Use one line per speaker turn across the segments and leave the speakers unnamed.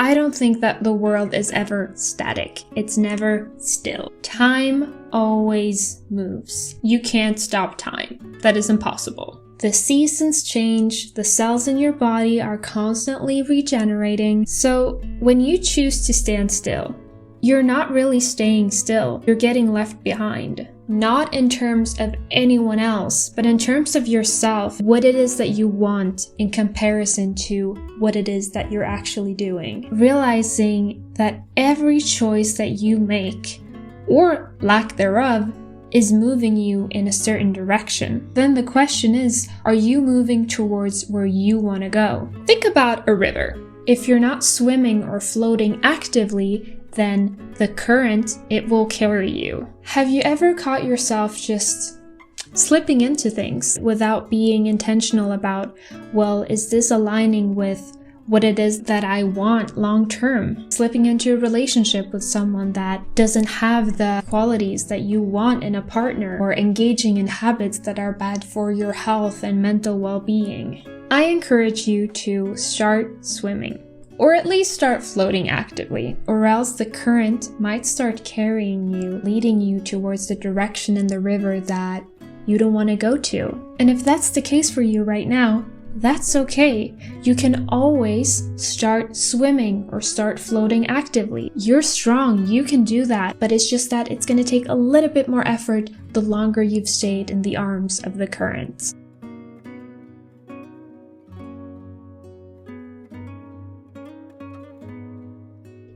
I don't think that the world is ever static. It's never still. Time always moves. You can't stop time. That is impossible. The seasons change, the cells in your body are constantly regenerating. So when you choose to stand still, you're not really staying still. You're getting left behind. Not in terms of anyone else, but in terms of yourself, what it is that you want in comparison to what it is that you're actually doing. Realizing that every choice that you make, or lack thereof, is moving you in a certain direction. Then the question is, are you moving towards where you want to go? Think about a river. If you're not swimming or floating actively, then the current, it will carry you. Have you ever caught yourself just slipping into things without being intentional about, well, is this aligning with what it is that I want long term? Slipping into a relationship with someone that doesn't have the qualities that you want in a partner, or engaging in habits that are bad for your health and mental well-being. I encourage you to start swimming. Or at least start floating actively, or else the current might start carrying you, leading you towards the direction in the river that you don't want to go to. And if that's the case for you right now, that's okay. You can always start swimming or start floating actively. You're strong, you can do that, but it's just that it's going to take a little bit more effort the longer you've stayed in the arms of the current.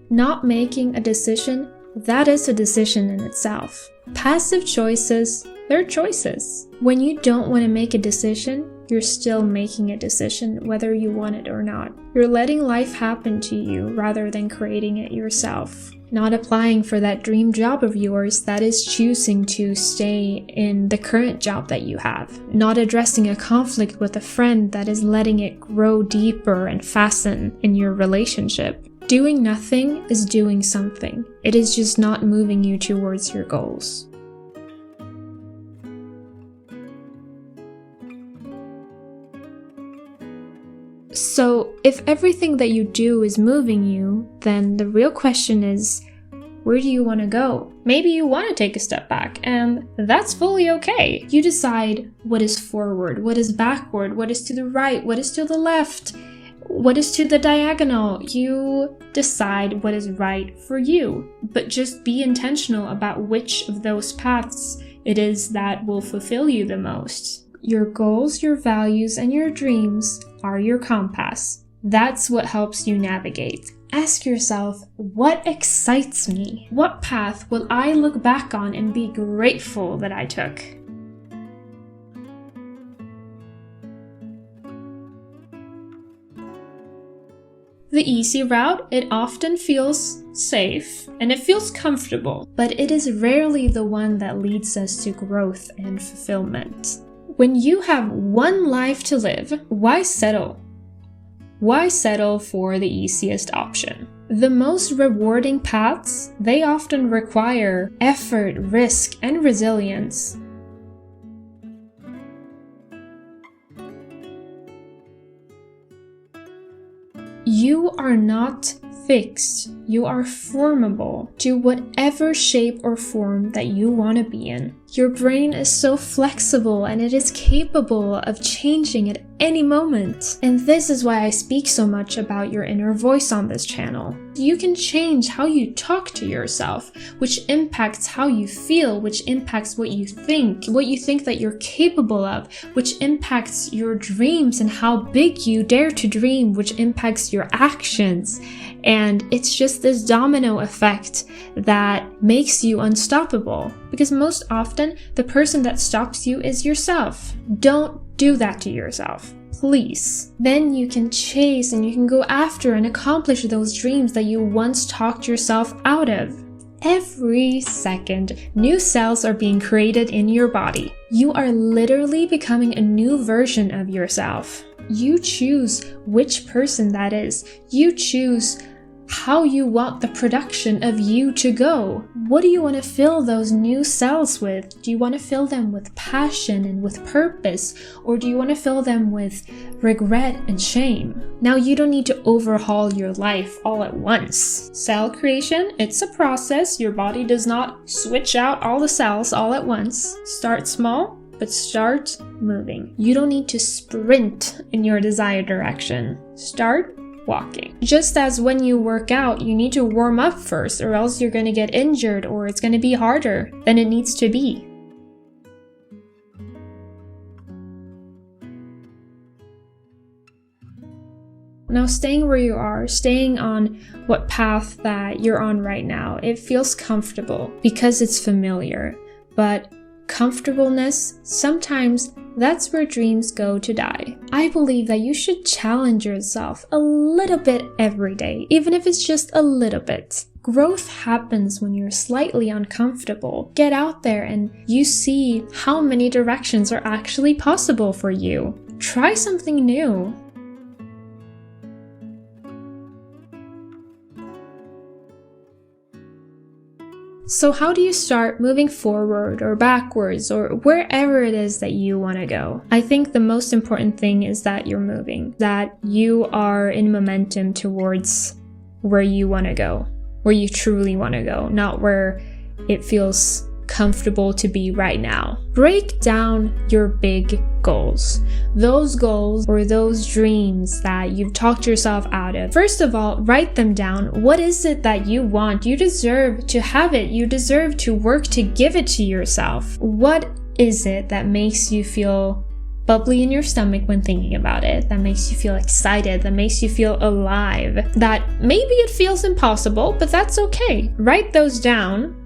Not making a decision, that is a decision in itself. Passive choices, they're choices. When you don't want to make a decision, you're still making a decision whether you want it or not. You're letting life happen to you rather than creating it yourself. Not applying for that dream job of yours, that is choosing to stay in the current job that you have. Not addressing a conflict with a friend, that is letting it grow deeper and fasten in your relationship. Doing nothing is doing something. It is just not moving you towards your goals. So, if everything that you do is moving you, then the real question is, where do you want to go? Maybe you want to take a step back, and that's fully okay. You decide what is forward, what is backward, what is to the right, what is to the left. What is to the diagonal? You decide what is right for you, but just be intentional about which of those paths it is that will fulfill you the most. Your goals, your values, and your dreams are your compass. That's what helps you navigate. Ask yourself, what excites me? What path will I look back on and be grateful that I took? The easy route, it often feels safe and it feels comfortable, but it is rarely the one that leads us to growth and fulfillment. When you have one life to live, why settle? Why settle for the easiest option? The most rewarding paths, they often require effort, risk, and resilience. You are not fixed. You are formable to whatever shape or form that you want to be in. Your brain is so flexible and it is capable of changing at any moment. And this is why I speak so much about your inner voice on this channel. You can change how you talk to yourself, which impacts how you feel, which impacts what you think that you're capable of, which impacts your dreams and how big you dare to dream, which impacts your actions. And it's just this domino effect that makes you unstoppable. Because most often, the person that stops you is yourself. Don't do that to yourself, please. Then you can chase and you can go after and accomplish those dreams that you once talked yourself out of. Every second, new cells are being created in your body. You are literally becoming a new version of yourself. You choose which person that is. You choose how you want the production of you to go. What do you want to fill those new cells with? Do you want to fill them with passion and with purpose? Or do you want to fill them with regret and shame? Now, you don't need to overhaul your life all at once. Cell creation, it's a process. Your body does not switch out all the cells all at once. Start small, but start moving. You don't need to sprint in your desired direction. Start walking. Just as when you work out, you need to warm up first, or else you're going to get injured, or it's going to be harder than it needs to be. Now, staying where you are, staying on what path that you're on right now, it feels comfortable because it's familiar. But comfortableness, sometimes that's where dreams go to die. I believe that you should challenge yourself a little bit every day, even if it's just a little bit. Growth happens when you're slightly uncomfortable. Get out there and you see how many directions are actually possible for you. Try something new. So how do you start moving forward or backwards or wherever it is that you want to go? I think the most important thing is that you're moving, that you are in momentum towards where you want to go, where you truly want to go, not where it feels comfortable to be right now. Break down your big goals. Those goals or those dreams that you've talked yourself out of. First of all, write them down. What is it that you want? You deserve to have it. You deserve to work to give it to yourself. What is it that makes you feel bubbly in your stomach when thinking about it, that makes you feel excited, that makes you feel alive, that maybe it feels impossible, but that's okay. Write those down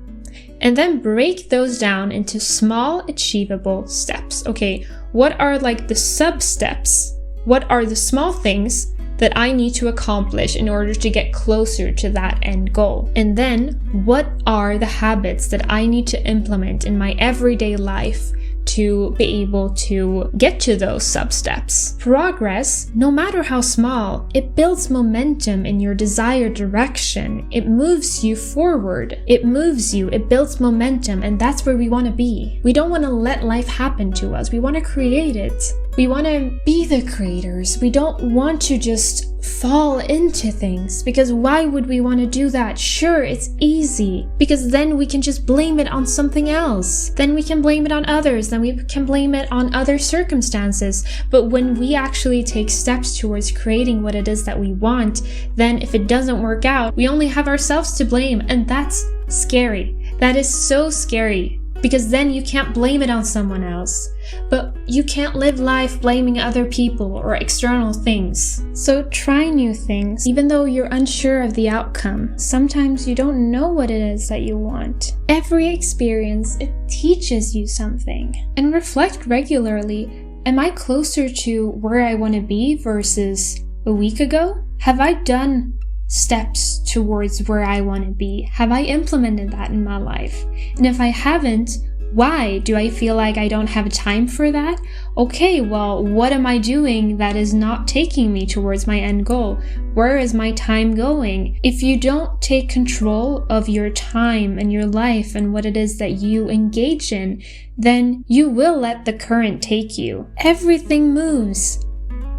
and then break those down into small, achievable steps. Okay, what are like the sub-steps? What are the small things that I need to accomplish in order to get closer to that end goal? And then, what are the habits that I need to implement in my everyday life to be able to get to those sub-steps? Progress, no matter how small, it builds momentum in your desired direction. It moves you forward. It moves you. It builds momentum, and that's where we want to be. We don't want to let life happen to us. We want to create it. We want to be the creators. We don't want to just fall into things, because why would we want to do that? Sure, it's easy, because then we can just blame it on something else. Then we can blame it on others. Then we can blame it on other circumstances. But when we actually take steps towards creating what it is that we want, then if it doesn't work out, we only have ourselves to blame. And that's scary. That is so scary, because then you can't blame it on someone else. But you can't live life blaming other people or external things. So try new things, even though you're unsure of the outcome. Sometimes you don't know what it is that you want. Every experience, it teaches you something. And reflect regularly. Am I closer to where I want to be versus a week ago? Have I done steps towards where I want to be? Have I implemented that in my life? And if I haven't, why? Do I feel like I don't have time for that? Okay, well, what am I doing that is not taking me towards my end goal? Where is my time going? If you don't take control of your time and your life and what it is that you engage in, then you will let the current take you. Everything moves.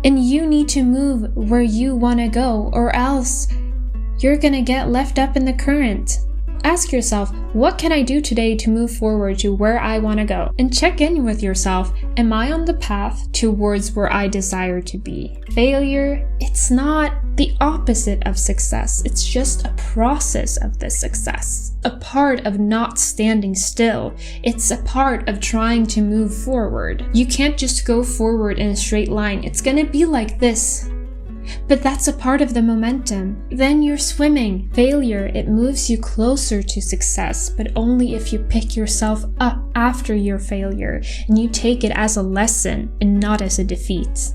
And you need to move where you want to go, or else you're gonna get left up in the current. Ask yourself, what can I do today to move forward to where I want to go? And check in with yourself, am I on the path towards where I desire to be? Failure, it's not the opposite of success. It's just a process of the success. A part of not standing still. It's a part of trying to move forward. You can't just go forward in a straight line. It's gonna be like this. But that's a part of the momentum. Then you're swimming. Failure, it moves you closer to success, but only if you pick yourself up after your failure and you take it as a lesson and not as a defeat.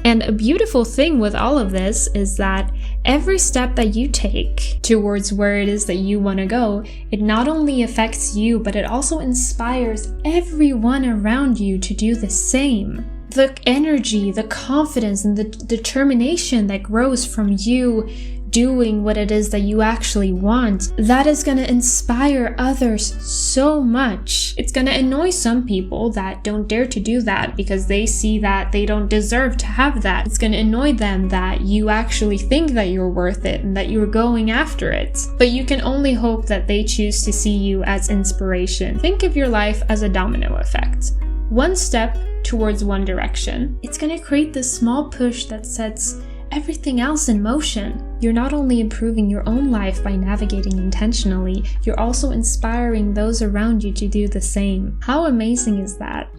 And a beautiful thing with all of this is that every step that you take towards where it is that you want to go, it not only affects you, but it also inspires everyone around you to do the same. The energy, the confidence, and the determination that grows from you doing what it is that you actually want, that is going to inspire others so much. It's going to annoy some people that don't dare to do that because they see that they don't deserve to have that. It's going to annoy them that you actually think that you're worth it and that you're going after it. But you can only hope that they choose to see you as inspiration. Think of your life as a domino effect. One step towards one direction. It's going to create this small push that sets everything else in motion. You're not only improving your own life by navigating intentionally, you're also inspiring those around you to do the same. How amazing is that?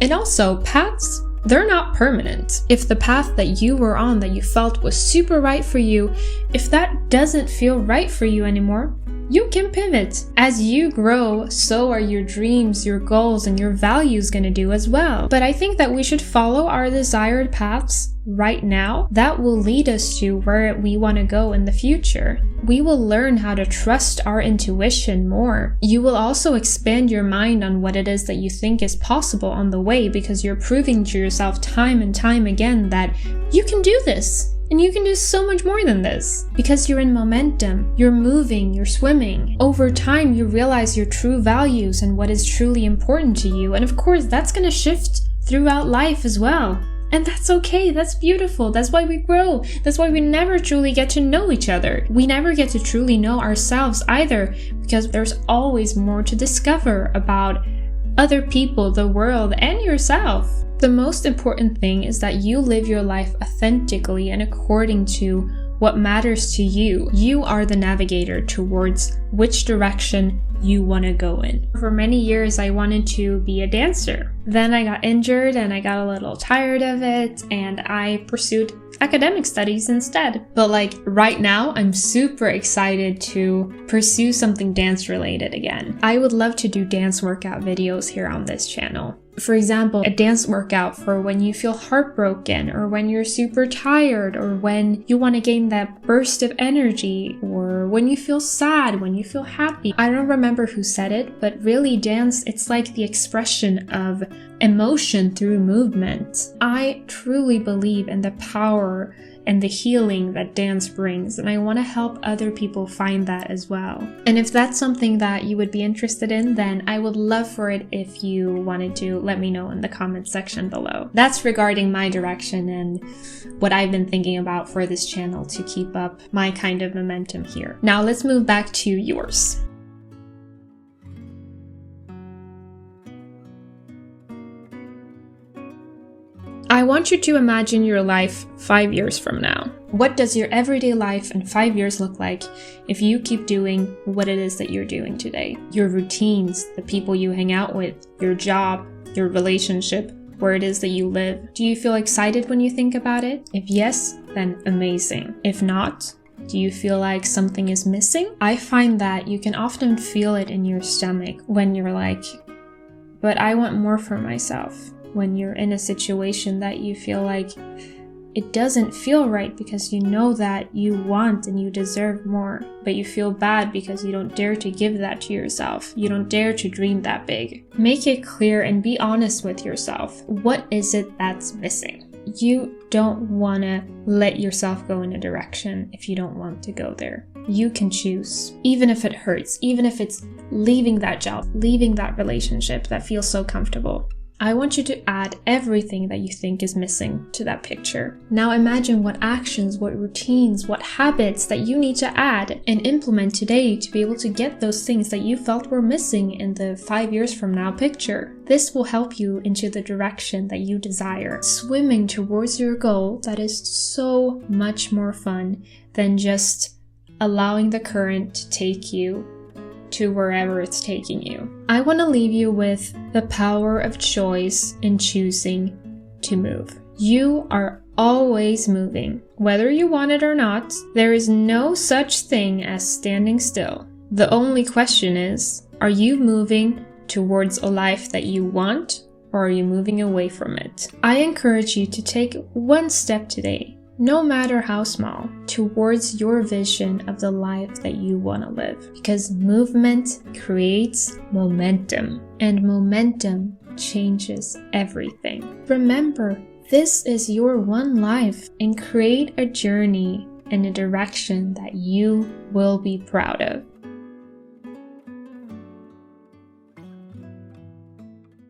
And also, paths, they're not permanent. If the path that you were on that you felt was super right for you, if that doesn't feel right for you anymore, you can pivot. As you grow, so are your dreams, your goals, and your values going to do as well. But I think that we should follow our desired paths right now. That will lead us to where we want to go in the future. We will learn how to trust our intuition more. You will also expand your mind on what it is that you think is possible on the way, because you're proving to yourself time and time again that you can do this. And you can do so much more than this. Because you're in momentum, you're moving, you're swimming. Over time, you realize your true values and what is truly important to you. And of course, that's going to shift throughout life as well. And that's okay, that's beautiful, that's why we grow. That's why we never truly get to know each other. We never get to truly know ourselves either, because there's always more to discover about other people, the world, and yourself. The most important thing is that you live your life authentically and according to what matters to you. You are the navigator towards which direction you want to go in. For many years, I wanted to be a dancer. Then I got injured and I got a little tired of it, and I pursued academic studies instead. But right now, I'm super excited to pursue something dance related again. I would love to do dance workout videos here on this channel. For example, a dance workout for when you feel heartbroken, or when you're super tired, or when you want to gain that burst of energy, or when you feel sad, when you feel happy. I don't remember who said it, but really dance, it's like the expression of emotion through movement. I truly believe in the power and the healing that dance brings, and I want to help other people find that as well. And if that's something that you would be interested in, then I would love for it if you wanted to let me know in the comments section below. That's regarding my direction and what I've been thinking about for this channel to keep up my kind of momentum here. Now let's move back to yours. I want you to imagine your life 5 years from now. What does your everyday life in 5 years look like if you keep doing what it is that you're doing today? Your routines, the people you hang out with, your job, your relationship, where it is that you live. Do you feel excited when you think about it? If yes, then amazing. If not, do you feel like something is missing? I find that you can often feel it in your stomach when you're like, but I want more for myself. When you're in a situation that you feel like it doesn't feel right because you know that you want and you deserve more, but you feel bad because you don't dare to give that to yourself. You don't dare to dream that big. Make it clear and be honest with yourself. What is it that's missing? You don't want to let yourself go in a direction if you don't want to go there. You can choose, even if it hurts, even if it's leaving that job, leaving that relationship that feels so comfortable. I want you to add everything that you think is missing to that picture. Now imagine what actions, what routines, what habits that you need to add and implement today to be able to get those things that you felt were missing in the 5 years from now picture. This will help you into the direction that you desire, swimming towards your goal that is so much more fun than just allowing the current to take you to wherever it's taking you. I want to leave you with the power of choice in choosing to move. You are always moving. Whether you want it or not, there is no such thing as standing still. The only question is, are you moving towards a life that you want or are you moving away from it? I encourage you to take one step today, no matter how small, towards your vision of the life that you want to live. Because movement creates momentum, and momentum changes everything. Remember, this is your one life, and create a journey in a direction that you will be proud of.